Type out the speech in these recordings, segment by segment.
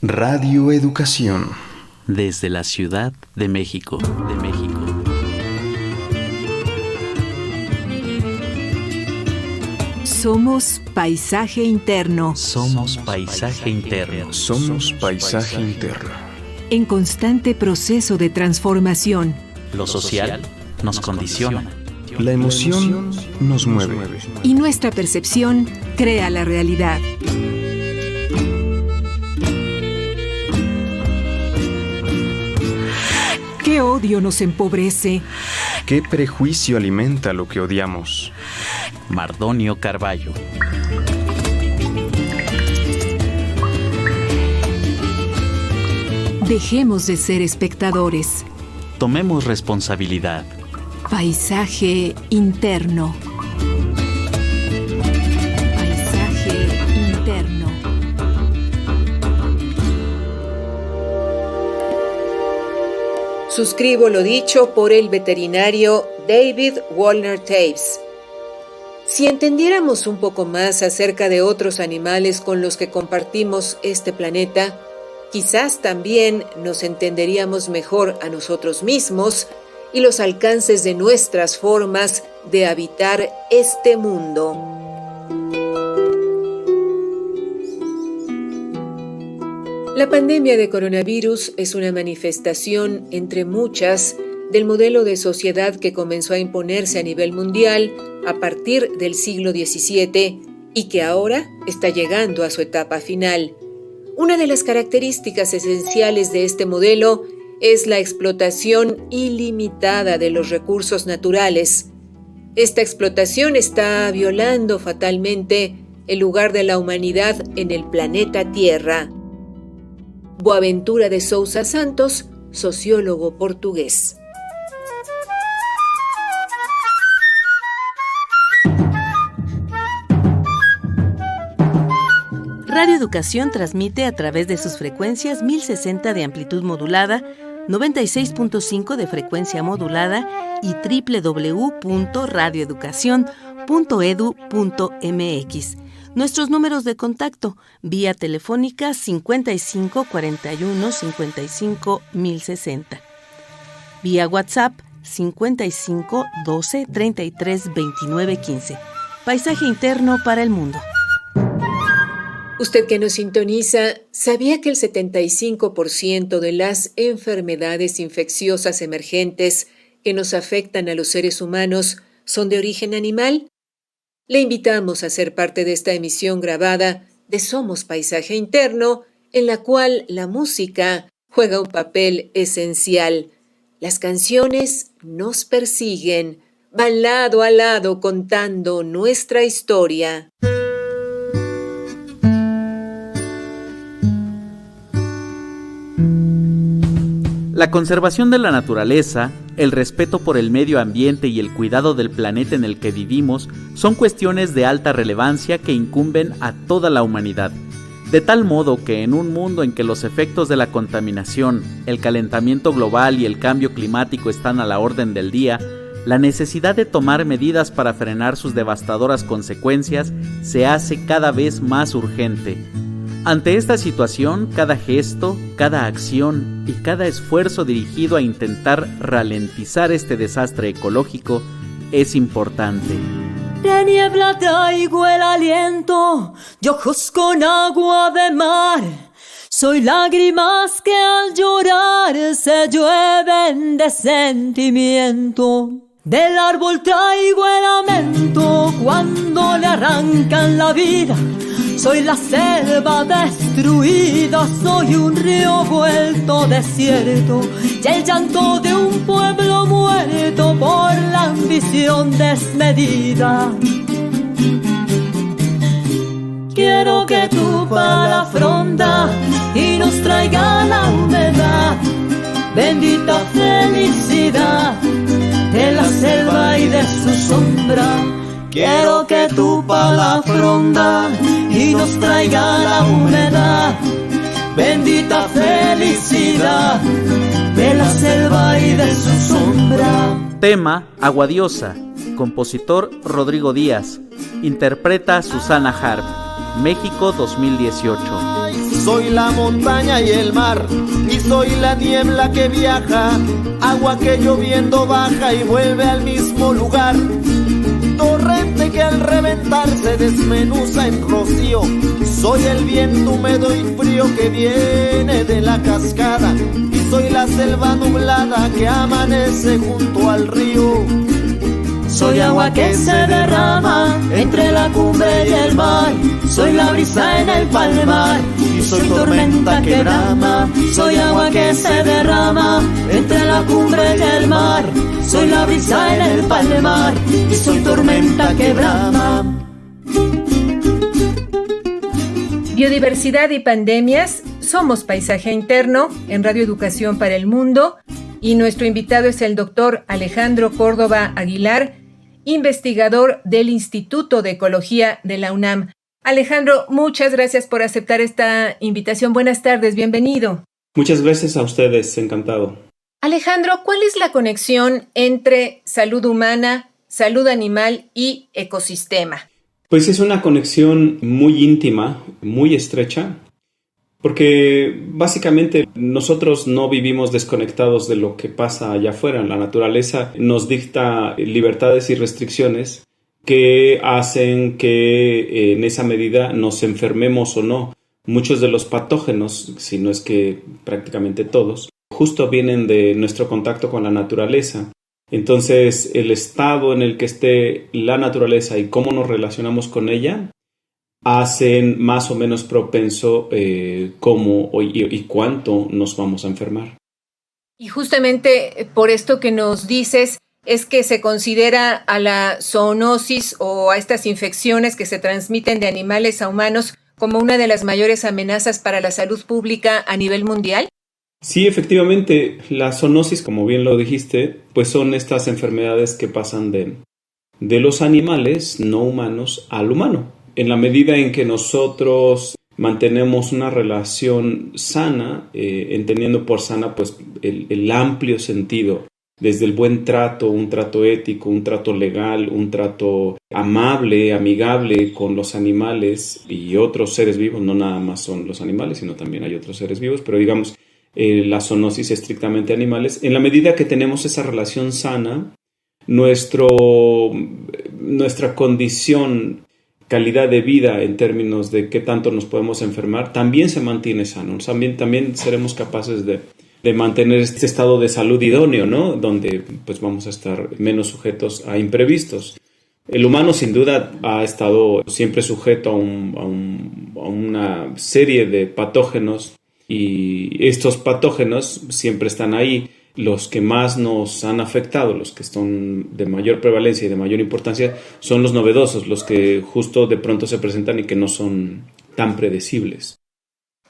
Radio Educación. Desde la Ciudad de México. Somos paisaje interno. Somos paisaje interno. Somos paisaje interno. En constante proceso de transformación. Lo social nos condiciona. La emoción nos mueve. Y nuestra percepción crea la realidad. ¿Qué odio nos empobrece? ¿Qué prejuicio alimenta lo que odiamos? Mardonio Carballo. Dejemos de ser espectadores. Tomemos responsabilidad. Paisaje interno. Paisaje interno. Suscribo lo dicho por el veterinario David Wallner Taves. Si entendiéramos un poco más acerca de otros animales con los que compartimos este planeta, quizás también nos entenderíamos mejor a nosotros mismos y los alcances de nuestras formas de habitar este mundo. La pandemia de coronavirus es una manifestación, entre muchas, del modelo de sociedad que comenzó a imponerse a nivel mundial a partir del siglo XVII y que ahora está llegando a su etapa final. Una de las características esenciales de este modelo es la explotación ilimitada de los recursos naturales. Esta explotación está violando fatalmente el lugar de la humanidad en el planeta Tierra. Boaventura de Sousa Santos, sociólogo portugués. Radio Educación transmite a través de sus frecuencias 1060 de amplitud modulada, 96.5 de frecuencia modulada y www.radioeducacion.edu.mx. Nuestros números de contacto: vía telefónica 55 41 55 1060. Vía WhatsApp 55 12 33 29 15. Paisaje interno para el mundo. Usted que nos sintoniza, ¿sabía que el 75% de las enfermedades infecciosas emergentes que nos afectan a los seres humanos son de origen animal? Le invitamos a ser parte de esta emisión grabada de Somos Paisaje Interno, en la cual la música juega un papel esencial. Las canciones nos persiguen, van lado a lado contando nuestra historia. La conservación de la naturaleza, el respeto por el medio ambiente y el cuidado del planeta en el que vivimos son cuestiones de alta relevancia que incumben a toda la humanidad. De tal modo que en un mundo en que los efectos de la contaminación, el calentamiento global y el cambio climático están a la orden del día, la necesidad de tomar medidas para frenar sus devastadoras consecuencias se hace cada vez más urgente. Ante esta situación, cada gesto, cada acción y cada esfuerzo dirigido a intentar ralentizar este desastre ecológico es importante. De niebla traigo el aliento, de ojos con agua de mar. Soy lágrimas que al llorar se llueven de sentimiento. Del árbol traigo el lamento cuando le arrancan la vida. Soy la selva destruida, soy un río vuelto desierto y el llanto de un pueblo muerto por la ambición desmedida. Quiero que tu pala fronda y nos traiga la humedad, bendita felicidad de la selva y de su sombra. Quiero que tu pala fronda y nos traiga la humedad, bendita felicidad de la selva y de su sombra. Tema: Agua Diosa. Compositor: Rodrigo Díaz. Interpreta: Susana Harp. México 2018. soy la montaña y el mar, y soy la niebla que viaja, agua que lloviendo baja y vuelve al mismo lugar. Torrente que al reventar se desmenuza en rocío, soy el viento húmedo y frío que viene de la cascada, y soy la selva nublada que amanece junto al río. Soy agua que se derrama entre la cumbre y el mar, soy la brisa en el palmar y soy tormenta que brama. Soy agua que se derrama entre la cumbre y el mar, soy la brisa en el palmar y soy tormenta que brama. Biodiversidad y pandemias, somos Paisaje Interno en Radio Educación para el Mundo, y nuestro invitado es el doctor Alejandro Córdoba Aguilar, investigador del Instituto de Ecología de la UNAM. Alejandro, muchas gracias por aceptar esta invitación. Buenas tardes, bienvenido. Muchas gracias a ustedes, encantado. Alejandro, ¿cuál es la conexión entre salud humana, salud animal y ecosistema? Pues es una conexión muy íntima, muy estrecha, porque básicamente nosotros no vivimos desconectados de lo que pasa allá afuera. La naturaleza nos dicta libertades y restricciones que hacen que en esa medida nos enfermemos o no. Muchos de los patógenos, si no es que prácticamente todos, justo vienen de nuestro contacto con la naturaleza. Entonces, el estado en el que esté la naturaleza y cómo nos relacionamos con ella hacen más o menos propenso cómo y cuánto nos vamos a enfermar. Y justamente por esto que nos dices, es que se considera a la zoonosis o a estas infecciones que se transmiten de animales a humanos como una de las mayores amenazas para la salud pública a nivel mundial. Sí, efectivamente, la zoonosis, como bien lo dijiste, pues son estas enfermedades que pasan de los animales no humanos al humano. En la medida en que nosotros mantenemos una relación sana, entendiendo por sana pues el amplio sentido, desde el buen trato, un trato ético, un trato legal, un trato amable, amigable con los animales y otros seres vivos, no nada más son los animales, sino también hay otros seres vivos, pero digamos la zoonosis estrictamente animales. En la medida que tenemos esa relación sana, nuestra condición, calidad de vida en términos de qué tanto nos podemos enfermar, también se mantiene sano. También seremos capaces de mantener este estado de salud idóneo, ¿no? Donde pues vamos a estar menos sujetos a imprevistos. El humano sin duda ha estado siempre sujeto a una serie de patógenos, y estos patógenos siempre están ahí. Los que más nos han afectado, los que son de mayor prevalencia y de mayor importancia, son los novedosos, los que justo de pronto se presentan y que no son tan predecibles.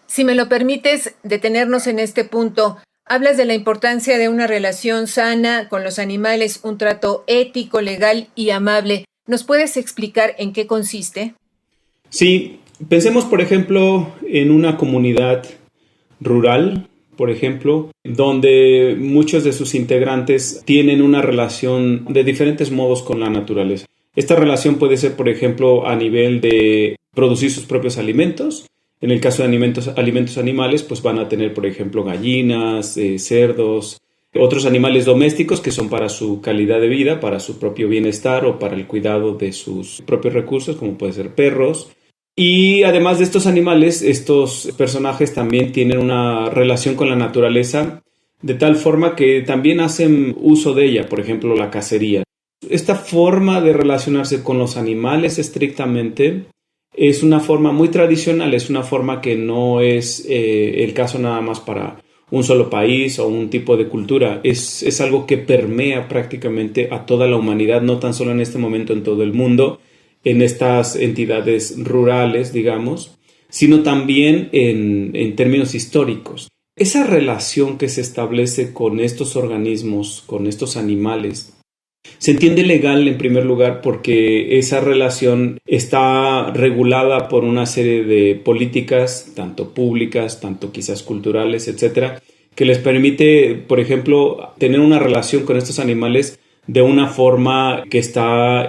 Si me lo permites, detenernos en este punto. Hablas de la importancia de una relación sana con los animales, un trato ético, legal y amable. ¿Nos puedes explicar en qué consiste? Sí, pensemos por ejemplo en una comunidad rural, por ejemplo, donde muchos de sus integrantes tienen una relación de diferentes modos con la naturaleza. Esta relación puede ser, por ejemplo, a nivel de producir sus propios alimentos. En el caso de alimentos animales, pues van a tener, por ejemplo, gallinas, cerdos, otros animales domésticos que son para su calidad de vida, para su propio bienestar o para el cuidado de sus propios recursos, como pueden ser perros. Y además de estos animales, estos personajes también tienen una relación con la naturaleza de tal forma que también hacen uso de ella, por ejemplo, la cacería. Esta forma de relacionarse con los animales estrictamente es una forma muy tradicional, es una forma que no es el caso nada más para un solo país o un tipo de cultura. Es algo que permea prácticamente a toda la humanidad, no tan solo en este momento en todo el mundo, en estas entidades rurales, digamos, sino también en términos históricos. Esa relación que se establece con estos organismos, con estos animales, se entiende legal en primer lugar porque esa relación está regulada por una serie de políticas, tanto públicas, tanto quizás culturales, etcétera, que les permite, por ejemplo, tener una relación con estos animales de una forma que está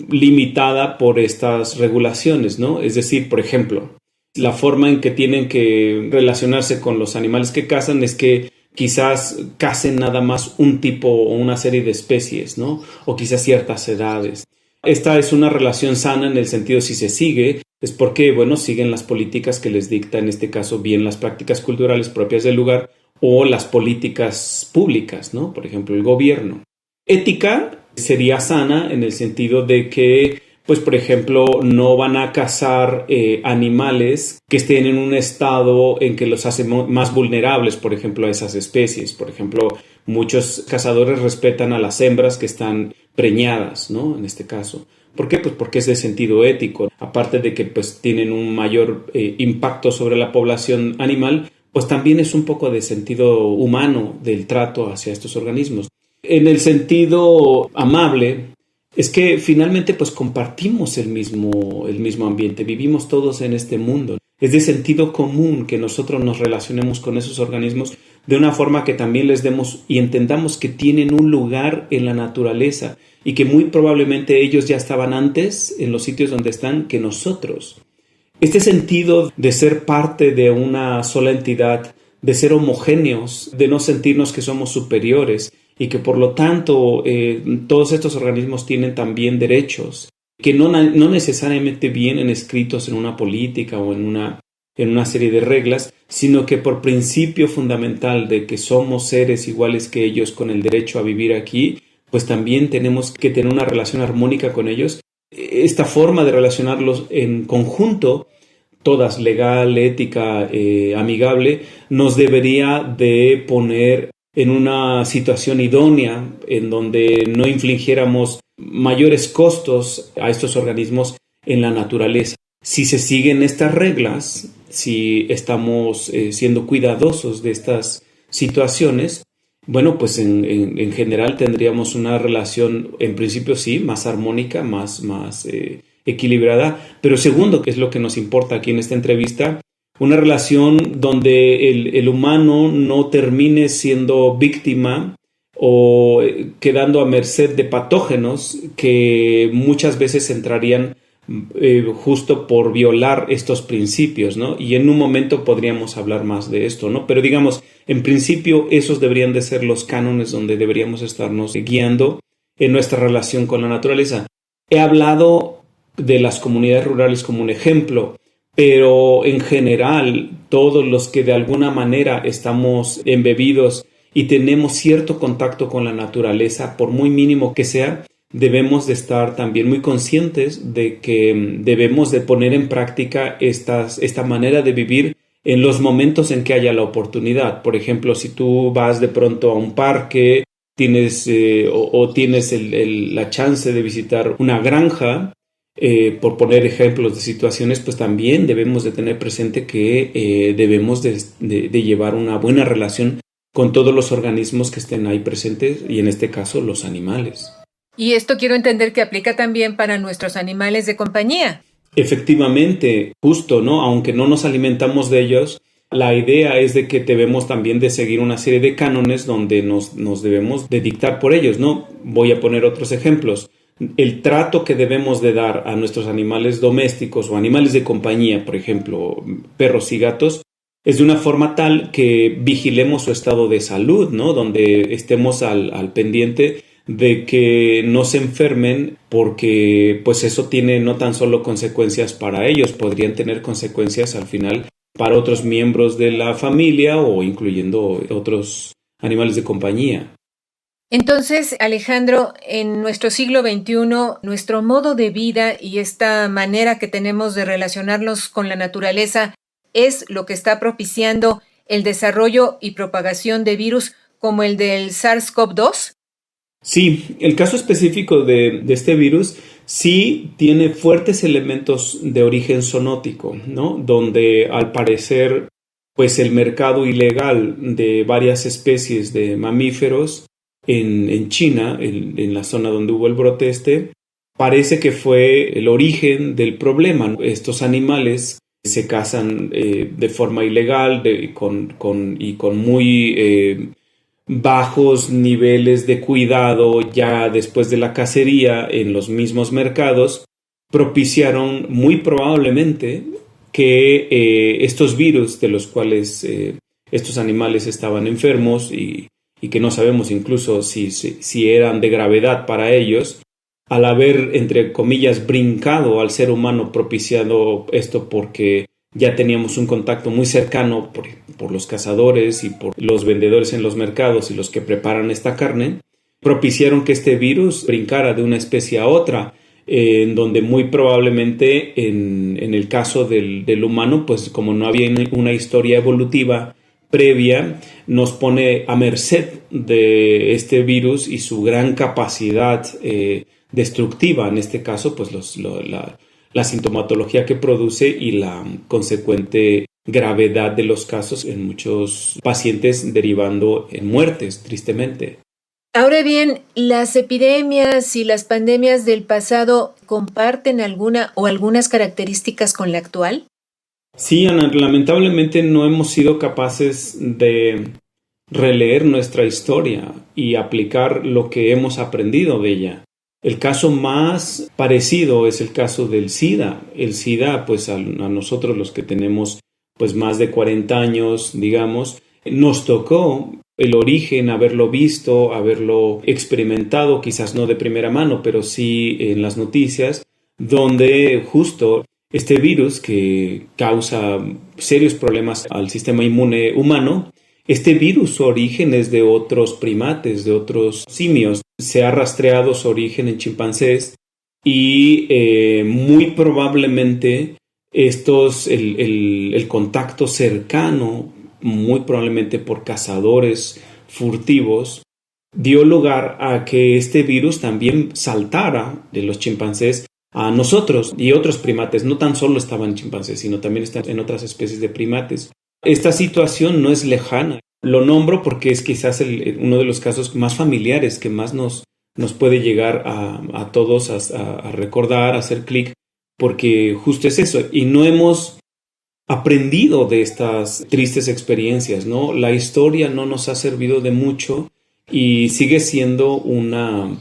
limitada por estas regulaciones, ¿no? Es decir, por ejemplo, La forma en que tienen que relacionarse con los animales que cazan es que quizás cacen nada más un tipo o una serie de especies, ¿no? O quizás ciertas edades. Esta es una relación sana en el sentido si se sigue, es porque, bueno, siguen las políticas que les dicta, en este caso, bien las prácticas culturales propias del lugar o las políticas públicas, ¿no? Por ejemplo, el gobierno. Ética sería sana en el sentido de que, pues, por ejemplo, no van a cazar animales que estén en un estado en que los hace más vulnerables, por ejemplo, a esas especies. Por ejemplo, muchos cazadores respetan a las hembras que están preñadas, ¿no? En este caso. ¿Por qué? Pues porque es de sentido ético. Aparte de que pues tienen un mayor impacto sobre la población animal, pues también es un poco de sentido humano del trato hacia estos organismos. En el sentido amable, es que finalmente pues compartimos el mismo ambiente, vivimos todos en este mundo. Es de sentido común que nosotros nos relacionemos con esos organismos de una forma que también les demos y entendamos que tienen un lugar en la naturaleza y que muy probablemente ellos ya estaban antes en los sitios donde están que nosotros. Este sentido de ser parte de una sola entidad, de ser homogéneos, de no sentirnos que somos superiores y que por lo tanto todos estos organismos tienen también derechos que no necesariamente vienen escritos en una política o en una serie de reglas, sino que por principio fundamental de que somos seres iguales que ellos con el derecho a vivir aquí, pues también tenemos que tener una relación armónica con ellos. Esta forma de relacionarlos en conjunto, todas legal, ética, amigable, nos debería de poner en una situación idónea en donde no infligiéramos mayores costos a estos organismos en la naturaleza. Si se siguen estas reglas, si estamos siendo cuidadosos de estas situaciones, bueno, pues en general tendríamos una relación, en principio sí, más armónica, más equilibrada, pero segundo, que es lo que nos importa aquí en esta entrevista, una relación donde el humano no termine siendo víctima o quedando a merced de patógenos que muchas veces entrarían justo por violar estos principios, ¿no? Y en un momento podríamos hablar más de esto, ¿no? Pero digamos, en principio esos deberían de ser los cánones donde deberíamos estarnos guiando en nuestra relación con la naturaleza. He hablado de las comunidades rurales como un ejemplo, pero en general todos los que de alguna manera estamos embebidos y tenemos cierto contacto con la naturaleza, por muy mínimo que sea, debemos de estar también muy conscientes de que debemos de poner en práctica esta manera de vivir en los momentos en que haya la oportunidad. Por ejemplo, si tú vas de pronto a un parque, tienes la chance de visitar una granja, por poner ejemplos de situaciones, pues también debemos de tener presente que debemos de llevar una buena relación con todos los organismos que estén ahí presentes y en este caso los animales. Y esto quiero entender que aplica también para nuestros animales de compañía. Efectivamente, justo, ¿no? Aunque no nos alimentamos de ellos, la idea es de que debemos también de seguir una serie de cánones donde nos debemos de dictar por ellos, ¿no? Voy a poner otros ejemplos. El trato que debemos de dar a nuestros animales domésticos o animales de compañía, por ejemplo, perros y gatos, es de una forma tal que vigilemos su estado de salud, ¿no? Donde estemos al pendiente de que no se enfermen porque pues eso tiene no tan solo consecuencias para ellos, podrían tener consecuencias al final para otros miembros de la familia o incluyendo otros animales de compañía. Entonces, Alejandro, en nuestro siglo XXI, nuestro modo de vida y esta manera que tenemos de relacionarnos con la naturaleza es lo que está propiciando el desarrollo y propagación de virus como el del SARS-CoV-2. Sí, el caso específico de este virus sí tiene fuertes elementos de origen zoonótico, ¿no? Donde al parecer pues el mercado ilegal de varias especies de mamíferos en China, en la zona donde hubo el brote parece que fue el origen del problema. Estos animales se cazan de forma ilegal y con muy bajos niveles de cuidado ya después de la cacería en los mismos mercados, propiciaron muy probablemente que estos virus de los cuales estos animales estaban enfermos y que no sabemos incluso si eran de gravedad para ellos, al haber, entre comillas, brincado al ser humano, propiciado esto porque ya teníamos un contacto muy cercano por los cazadores y por los vendedores en los mercados y los que preparan esta carne, propiciaron que este virus brincara de una especie a otra, en donde muy probablemente en el caso del humano, pues como no había una historia evolutiva previa, nos pone a merced de este virus y su gran capacidad destructiva, en este caso, pues la sintomatología que produce y la consecuente gravedad de los casos en muchos pacientes derivando en muertes, tristemente. Ahora bien, ¿las epidemias y las pandemias del pasado comparten alguna o algunas características con la actual? Sí, Ana, lamentablemente no hemos sido capaces de releer nuestra historia y aplicar lo que hemos aprendido de ella. El caso más parecido es el caso del SIDA. El SIDA, pues a nosotros los que tenemos pues más de 40 años, digamos, nos tocó el origen, haberlo visto, haberlo experimentado, quizás no de primera mano, pero sí en las noticias, donde justo este virus que causa serios problemas al sistema inmune humano, este virus, su origen es de otros primates, de otros simios. Se ha rastreado su origen en chimpancés y muy probablemente el contacto cercano, muy probablemente por cazadores furtivos, dio lugar a que este virus también saltara de los chimpancés a nosotros y otros primates. No tan solo estaban chimpancés, sino también están en otras especies de primates. Esta situación no es lejana. Lo nombro porque es quizás uno de los casos más familiares que más nos puede llegar a todos a recordar, a hacer clic, porque justo es eso. Y no hemos aprendido de estas tristes experiencias, ¿no? La historia no nos ha servido de mucho y sigue siendo una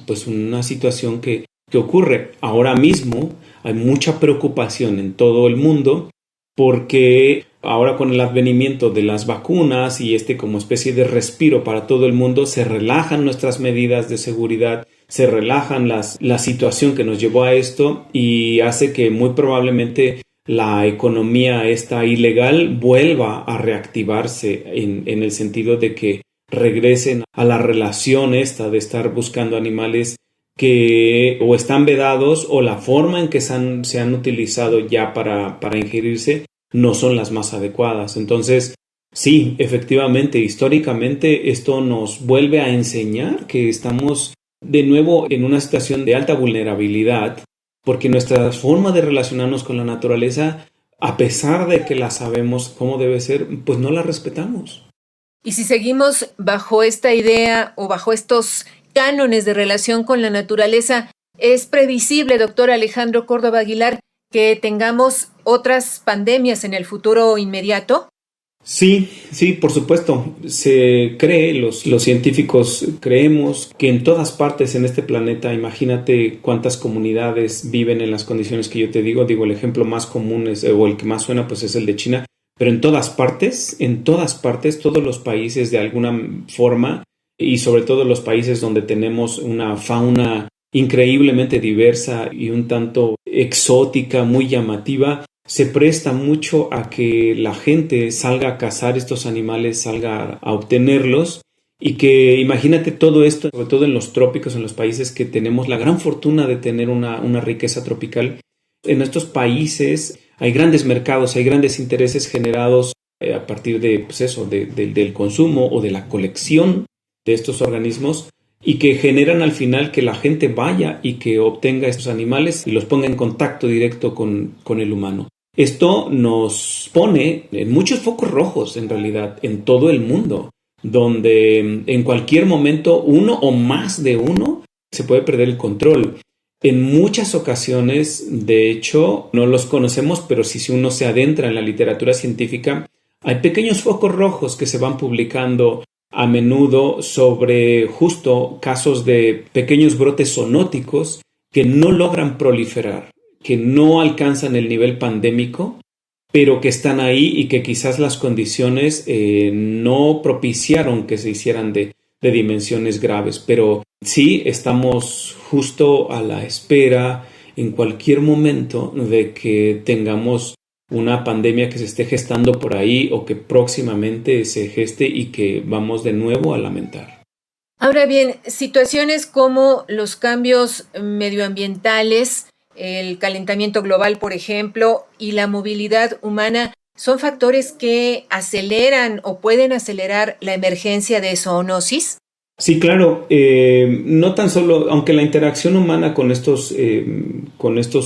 situación que ocurre. Ahora mismo hay mucha preocupación en todo el mundo porque ahora con el advenimiento de las vacunas y como especie de respiro para todo el mundo, se relajan nuestras medidas de seguridad, se relajan la situación que nos llevó a esto y hace que muy probablemente la economía esta ilegal vuelva a reactivarse en el sentido de que regresen a la relación esta de estar buscando animales que o están vedados o la forma en que se han utilizado ya para ingerirse no son las más adecuadas. Entonces, sí, efectivamente, históricamente esto nos vuelve a enseñar que estamos de nuevo en una situación de alta vulnerabilidad porque nuestra forma de relacionarnos con la naturaleza, a pesar de que la sabemos cómo debe ser, pues no la respetamos. Y si seguimos bajo esta idea o bajo estos cánones de relación con la naturaleza, ¿es previsible, doctor Alejandro Córdoba Aguilar, que tengamos otras pandemias en el futuro inmediato? Sí, por supuesto. Se cree, los científicos creemos que en todas partes en este planeta, imagínate cuántas comunidades viven en las condiciones que yo te digo. El ejemplo más común o el que más suena pues es el de China, pero en todas partes, todos los países de alguna forma y sobre todo los países donde tenemos una fauna increíblemente diversa y un tanto exótica, muy llamativa, se presta mucho a que la gente salga a cazar estos animales, salga a obtenerlos y que imagínate todo esto, sobre todo en los trópicos, en los países que tenemos la gran fortuna de tener una riqueza tropical. En estos países hay grandes mercados, hay grandes intereses generados a partir de, del consumo o de la colección de estos organismos y que generan al final que la gente vaya y que obtenga estos animales y los ponga en contacto directo con el humano. Esto nos pone en muchos focos rojos, en realidad, en todo el mundo, donde en cualquier momento uno o más de uno se puede perder el control. En muchas ocasiones, de hecho, no los conocemos, pero si uno se adentra en la literatura científica, hay pequeños focos rojos que se van publicando a menudo sobre justo casos de pequeños brotes zoonóticos que no logran proliferar, que no alcanzan el nivel pandémico pero que están ahí y que quizás las condiciones no propiciaron que se hicieran de dimensiones graves. Pero sí estamos justo a la espera en cualquier momento de que tengamos una pandemia que se esté gestando por ahí o que próximamente se geste y que vamos de nuevo a lamentar. Ahora bien, situaciones como los cambios medioambientales, el calentamiento global, por ejemplo, y la movilidad humana, ¿son factores que aceleran o pueden acelerar la emergencia de zoonosis? Sí, claro. No tan solo, aunque la interacción humana con estos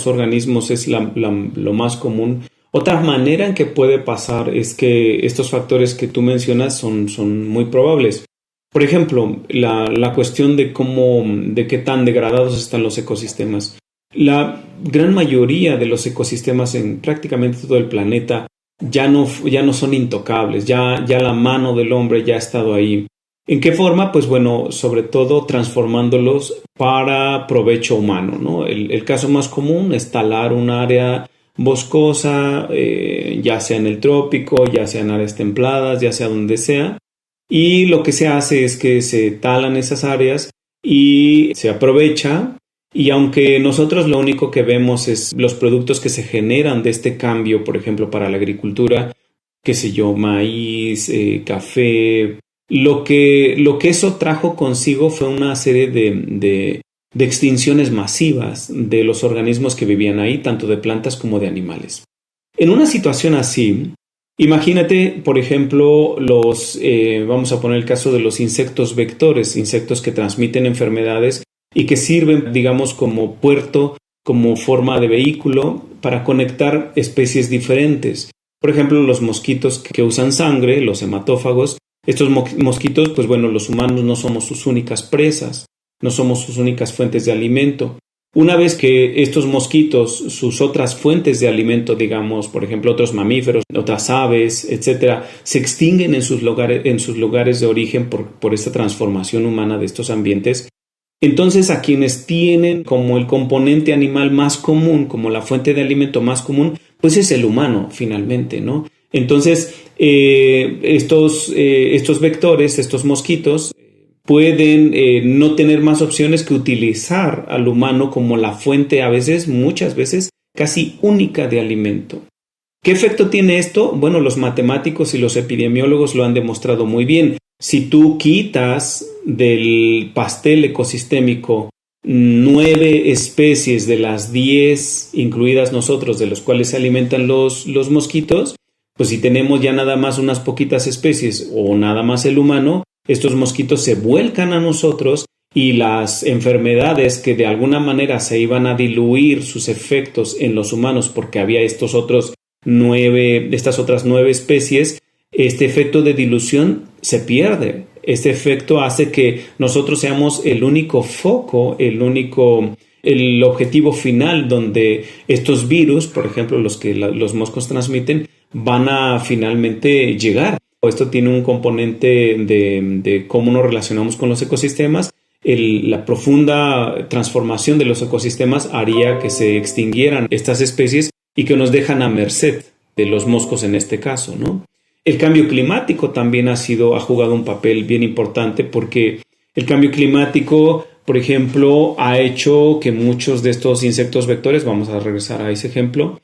organismos es lo más común, otra manera en que puede pasar es que estos factores que tú mencionas son muy probables. Por ejemplo, la cuestión de qué tan degradados están los ecosistemas. La gran mayoría de los ecosistemas en prácticamente todo el planeta ya no son intocables, ya la mano del hombre ya ha estado ahí. ¿En qué forma? Pues bueno, sobre todo transformándolos para provecho humano, ¿no? El caso más común es talar un área boscosa, ya sea en el trópico, ya sea en áreas templadas, ya sea donde sea. Y lo que se hace es que se talan esas áreas y se aprovecha. Y aunque nosotros lo único que vemos es los productos que se generan de este cambio, por ejemplo, para la agricultura, qué sé yo, maíz, café, lo que eso trajo consigo fue una serie de extinciones masivas de los organismos que vivían ahí, tanto de plantas como de animales. En una situación así, imagínate, por ejemplo, vamos a poner el caso de los insectos vectores, insectos que transmiten enfermedades y que sirven, digamos, como puerto, como forma de vehículo para conectar especies diferentes. Por ejemplo, los mosquitos que usan sangre, los hematófagos. Estos mosquitos, pues bueno, los humanos no somos sus únicas presas, no somos sus únicas fuentes de alimento. Una vez que estos mosquitos, sus otras fuentes de alimento, digamos, por ejemplo, otros mamíferos, otras aves, etcétera, se extinguen en sus lugares de origen por esta transformación humana de estos ambientes, entonces a quienes tienen como el componente animal más común, como la fuente de alimento más común, pues es el humano, finalmente, ¿no? Entonces, estos vectores, estos mosquitos, pueden no tener más opciones que utilizar al humano como la fuente, muchas veces, casi única de alimento. ¿Qué efecto tiene esto? Bueno, los matemáticos y los epidemiólogos lo han demostrado muy bien. Si tú quitas del pastel ecosistémico 9 especies de las 10 incluidas nosotros, de los cuales se alimentan los mosquitos, pues si tenemos ya nada más unas poquitas especies o nada más el humano, estos mosquitos se vuelcan a nosotros y las enfermedades que de alguna manera se iban a diluir sus efectos en los humanos porque había estas otras 9 especies, este efecto de dilución se pierde. Este efecto hace que nosotros seamos el único foco, el objetivo final donde estos virus, por ejemplo, los que los moscos transmiten, van a finalmente llegar. Esto tiene un componente de cómo nos relacionamos con los ecosistemas. La profunda transformación de los ecosistemas haría que se extinguieran estas especies y que nos dejan a merced de los moscos en este caso, ¿no? El cambio climático también ha jugado un papel bien importante porque el cambio climático, por ejemplo, ha hecho que muchos de estos insectos vectores, vamos a regresar a ese ejemplo,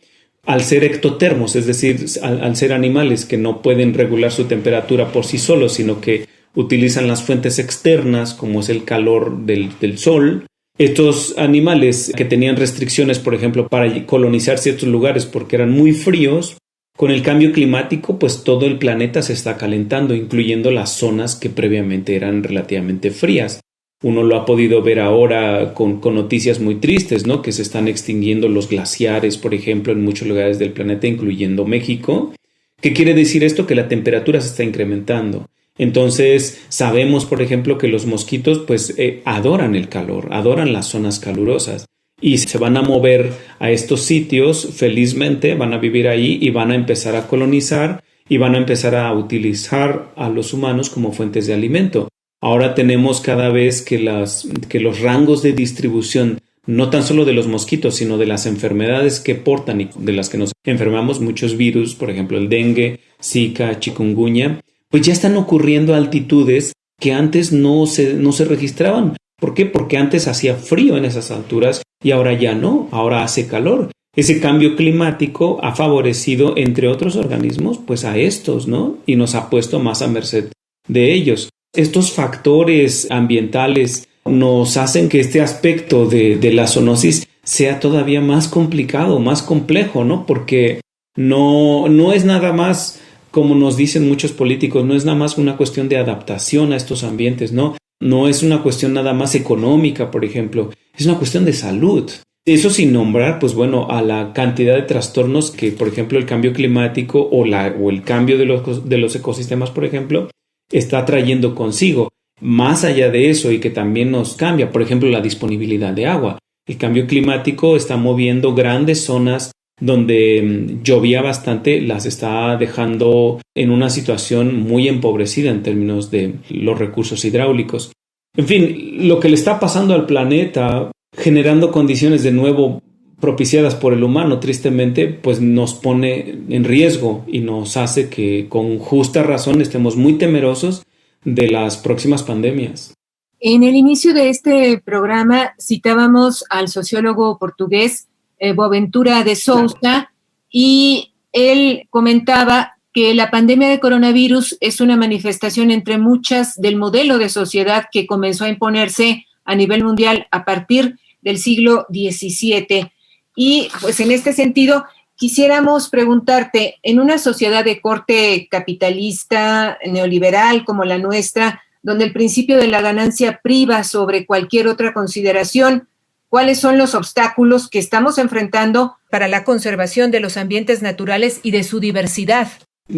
al ser ectotermos, es decir, al ser animales que no pueden regular su temperatura por sí solos, sino que utilizan las fuentes externas, como es el calor del sol. Estos animales que tenían restricciones, por ejemplo, para colonizar ciertos lugares porque eran muy fríos, con el cambio climático, pues todo el planeta se está calentando, incluyendo las zonas que previamente eran relativamente frías. Uno lo ha podido ver ahora con noticias muy tristes, ¿no? Que se están extinguiendo los glaciares, por ejemplo, en muchos lugares del planeta, incluyendo México. ¿Qué quiere decir esto? Que la temperatura se está incrementando. Entonces, sabemos, por ejemplo, que los mosquitos, pues, adoran el calor, adoran las zonas calurosas. Y se van a mover a estos sitios, felizmente, van a vivir ahí y van a empezar a colonizar y van a empezar a utilizar a los humanos como fuentes de alimento. Ahora tenemos cada vez que los rangos de distribución no tan solo de los mosquitos, sino de las enfermedades que portan y de las que nos enfermamos, muchos virus, por ejemplo el dengue, Zika, chikungunya, pues ya están ocurriendo a altitudes que antes no se registraban. ¿Por qué? Porque antes hacía frío en esas alturas y ahora ya no, ahora hace calor. Ese cambio climático ha favorecido, entre otros organismos, pues a estos, ¿no? Y nos ha puesto más a merced de ellos. Estos factores ambientales nos hacen que este aspecto de la zoonosis sea todavía más complicado, más complejo, ¿no? Porque no es nada más, como nos dicen muchos políticos, no es nada más una cuestión de adaptación a estos ambientes, ¿no? No es una cuestión nada más económica, por ejemplo, es una cuestión de salud. Eso sin nombrar, pues bueno, a la cantidad de trastornos que, por ejemplo, el cambio climático o el cambio de los ecosistemas, por ejemplo, está trayendo consigo. Más allá de eso y que también nos cambia, por ejemplo, la disponibilidad de agua. El cambio climático está moviendo grandes zonas donde llovía bastante, las está dejando en una situación muy empobrecida en términos de los recursos hidráulicos. En fin, lo que le está pasando al planeta, generando condiciones de nuevo propiciadas por el humano, tristemente, pues nos pone en riesgo y nos hace que con justa razón estemos muy temerosos de las próximas pandemias. En el inicio de este programa citábamos al sociólogo portugués Boaventura de Sousa y él comentaba que la pandemia de coronavirus es una manifestación entre muchas del modelo de sociedad que comenzó a imponerse a nivel mundial a partir del siglo XVII. Y pues en este sentido quisiéramos preguntarte, en una sociedad de corte capitalista, neoliberal como la nuestra, donde el principio de la ganancia priva sobre cualquier otra consideración, ¿cuáles son los obstáculos que estamos enfrentando para la conservación de los ambientes naturales y de su diversidad?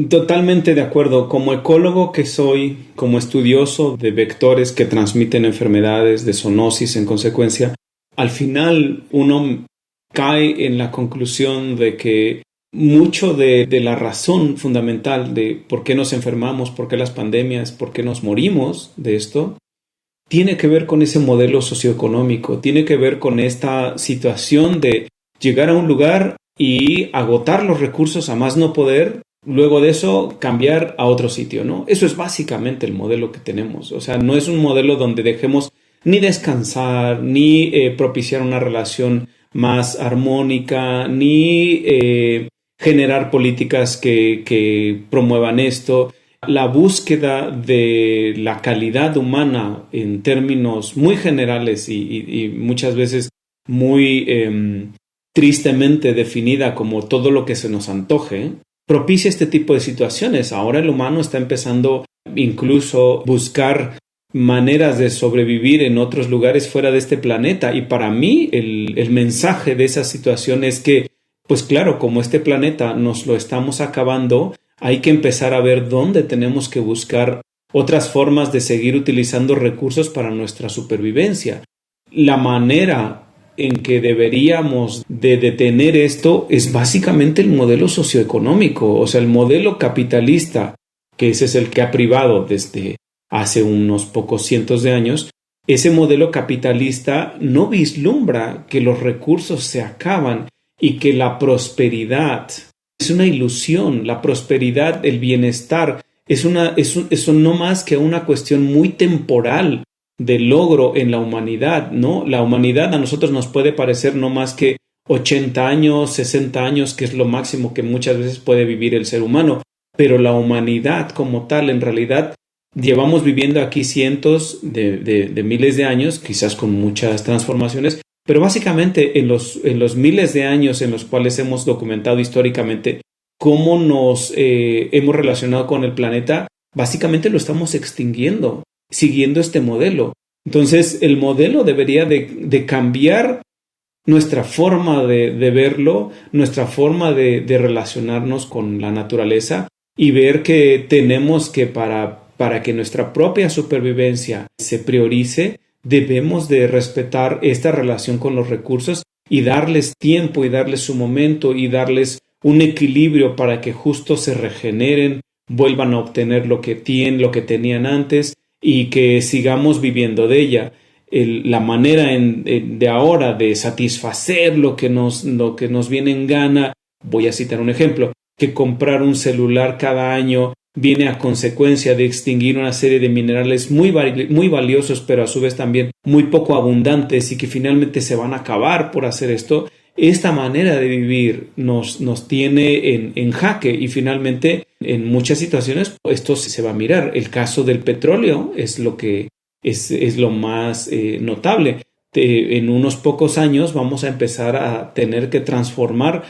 Totalmente de acuerdo. Como ecólogo que soy, como estudioso de vectores que transmiten enfermedades, de zoonosis en consecuencia, al final uno cae en la conclusión de que mucho de la razón fundamental de por qué nos enfermamos, por qué las pandemias, por qué nos morimos de esto, tiene que ver con ese modelo socioeconómico, tiene que ver con esta situación de llegar a un lugar y agotar los recursos a más no poder, luego de eso cambiar a otro sitio, ¿no? Eso es básicamente el modelo que tenemos. O sea, no es un modelo donde dejemos ni descansar, ni propiciar una relación más armónica, ni generar políticas que promuevan esto. La búsqueda de la calidad humana en términos muy generales y muchas veces muy tristemente definida como todo lo que se nos antoje, propicia este tipo de situaciones. Ahora el humano está empezando incluso a buscar maneras de sobrevivir en otros lugares fuera de este planeta. Y para mí el mensaje de esa situación es que, pues claro, como este planeta nos lo estamos acabando, hay que empezar a ver dónde tenemos que buscar otras formas de seguir utilizando recursos para nuestra supervivencia. La manera en que deberíamos de detener esto es básicamente el modelo socioeconómico, o sea, el modelo capitalista, que ese es el que ha privado desde hace unos pocos cientos de años. Ese modelo capitalista no vislumbra que los recursos se acaban y que la prosperidad es una ilusión. La prosperidad, el bienestar, es no más que una cuestión muy temporal de logro en la humanidad, ¿no? La humanidad a nosotros nos puede parecer no más que 80 años, 60 años, que es lo máximo que muchas veces puede vivir el ser humano, pero la humanidad como tal, en realidad, llevamos viviendo aquí cientos de miles de años, quizás con muchas transformaciones, pero básicamente en los miles de años en los cuales hemos documentado históricamente cómo nos hemos relacionado con el planeta, básicamente lo estamos extinguiendo, siguiendo este modelo. Entonces, el modelo debería de cambiar nuestra forma de verlo, nuestra forma de relacionarnos con la naturaleza y ver que tenemos que para que nuestra propia supervivencia se priorice, debemos de respetar esta relación con los recursos y darles tiempo y darles su momento y darles un equilibrio para que justo se regeneren, vuelvan a obtener lo que tenían antes y que sigamos viviendo de ella. la manera de ahora de satisfacer lo que nos viene en gana. Voy a citar un ejemplo, que comprar un celular cada año viene a consecuencia de extinguir una serie de minerales muy valiosos, pero a su vez también muy poco abundantes y que finalmente se van a acabar por hacer esto. Esta manera de vivir nos tiene en jaque y finalmente en muchas situaciones esto se va a mirar. El caso del petróleo es lo que es lo más notable. En unos pocos años vamos a empezar a tener que transformar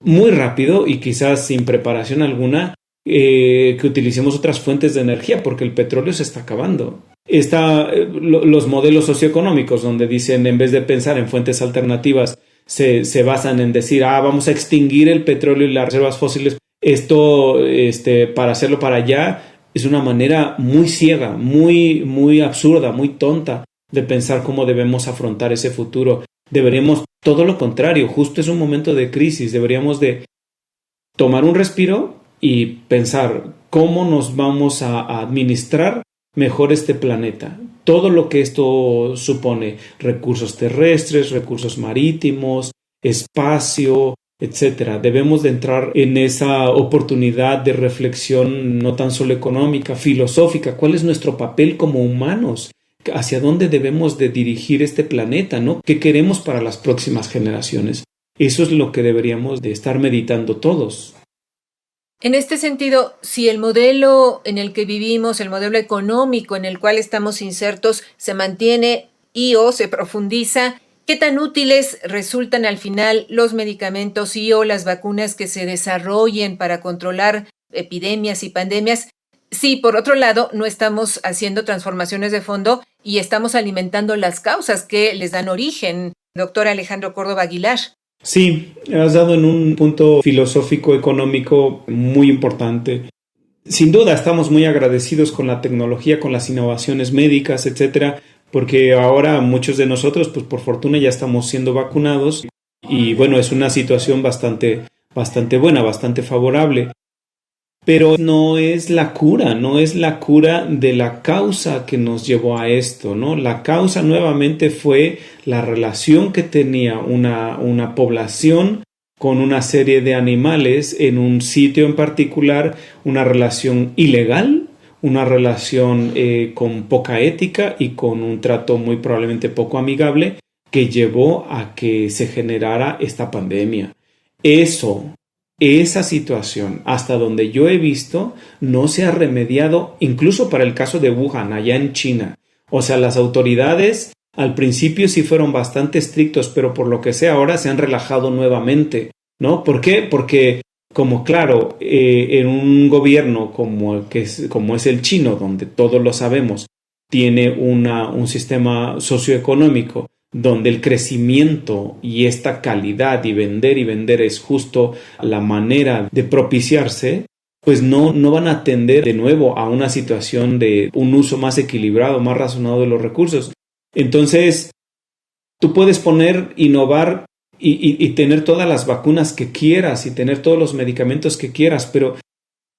muy rápido y quizás sin preparación alguna que utilicemos otras fuentes de energía porque el petróleo se está acabando. Los modelos socioeconómicos donde dicen en vez de pensar en fuentes alternativas se basan en decir vamos a extinguir el petróleo y las reservas fósiles. Esto para hacerlo para allá es una manera muy ciega, muy absurda, muy tonta de pensar cómo debemos afrontar ese futuro. Deberíamos todo lo contrario, justo es un momento de crisis, deberíamos de tomar un respiro y pensar cómo nos vamos a administrar mejor este planeta. Todo lo que esto supone, recursos terrestres, recursos marítimos, espacio, etcétera. Debemos de entrar en esa oportunidad de reflexión no tan solo económica, filosófica. ¿Cuál es nuestro papel como humanos? ¿Hacia dónde debemos de dirigir este planeta, ¿no? ¿Qué queremos para las próximas generaciones? Eso es lo que deberíamos de estar meditando todos. En este sentido, si el modelo en el que vivimos, el modelo económico en el cual estamos insertos, se mantiene o se profundiza, ¿qué tan útiles resultan al final los medicamentos o las vacunas que se desarrollen para controlar epidemias y pandemias? Sí, por otro lado, no estamos haciendo transformaciones de fondo y estamos alimentando las causas que les dan origen. Doctor Alejandro Córdoba Aguilar. Sí, has dado en un punto filosófico, económico muy importante. Sin duda estamos muy agradecidos con la tecnología, con las innovaciones médicas, etcétera, porque ahora muchos de nosotros, pues por fortuna ya estamos siendo vacunados y bueno, es una situación bastante buena, bastante favorable. Pero no es la cura de la causa que nos llevó a esto, ¿no? La causa nuevamente fue la relación que tenía una población con una serie de animales en un sitio en particular, una relación ilegal, una relación con poca ética y con un trato muy probablemente poco amigable que llevó a que se generara esta pandemia. Esa situación, hasta donde yo he visto, no se ha remediado, incluso para el caso de Wuhan, allá en China. O sea, las autoridades al principio sí fueron bastante estrictos, pero por lo que sea ahora se han relajado nuevamente, ¿no? ¿Por qué? Porque, como claro, en un gobierno como es el chino, donde todos lo sabemos, tiene un sistema socioeconómico donde el crecimiento y esta calidad y vender es justo la manera de propiciarse, pues no van a atender de nuevo a una situación de un uso más equilibrado, más razonado de los recursos. Entonces, tú puedes innovar y tener todas las vacunas que quieras y tener todos los medicamentos que quieras, pero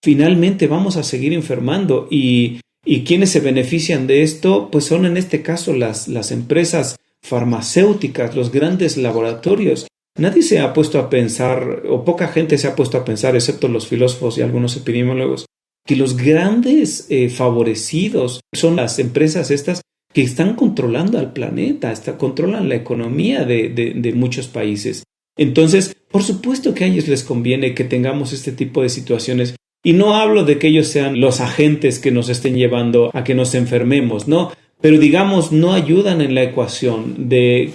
finalmente vamos a seguir enfermando y quienes se benefician de esto, pues son en este caso las empresas farmacéuticas, los grandes laboratorios. Nadie se ha puesto a pensar, o poca gente se ha puesto a pensar, excepto los filósofos y algunos epidemiólogos, que los grandes favorecidos son las empresas estas que están controlando al planeta, controlan la economía de muchos países. Entonces, por supuesto que a ellos les conviene que tengamos este tipo de situaciones. Y no hablo de que ellos sean los agentes que nos estén llevando a que nos enfermemos, no. Pero digamos, no ayudan en la ecuación de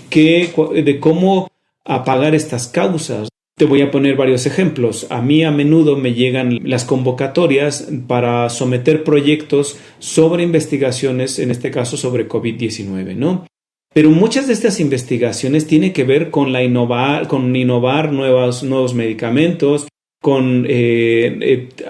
cómo apagar estas causas. Te voy a poner varios ejemplos. A mí a menudo me llegan las convocatorias para someter proyectos sobre investigaciones, en este caso sobre COVID-19, ¿no? Pero muchas de estas investigaciones tienen que ver con innovar nuevos medicamentos, con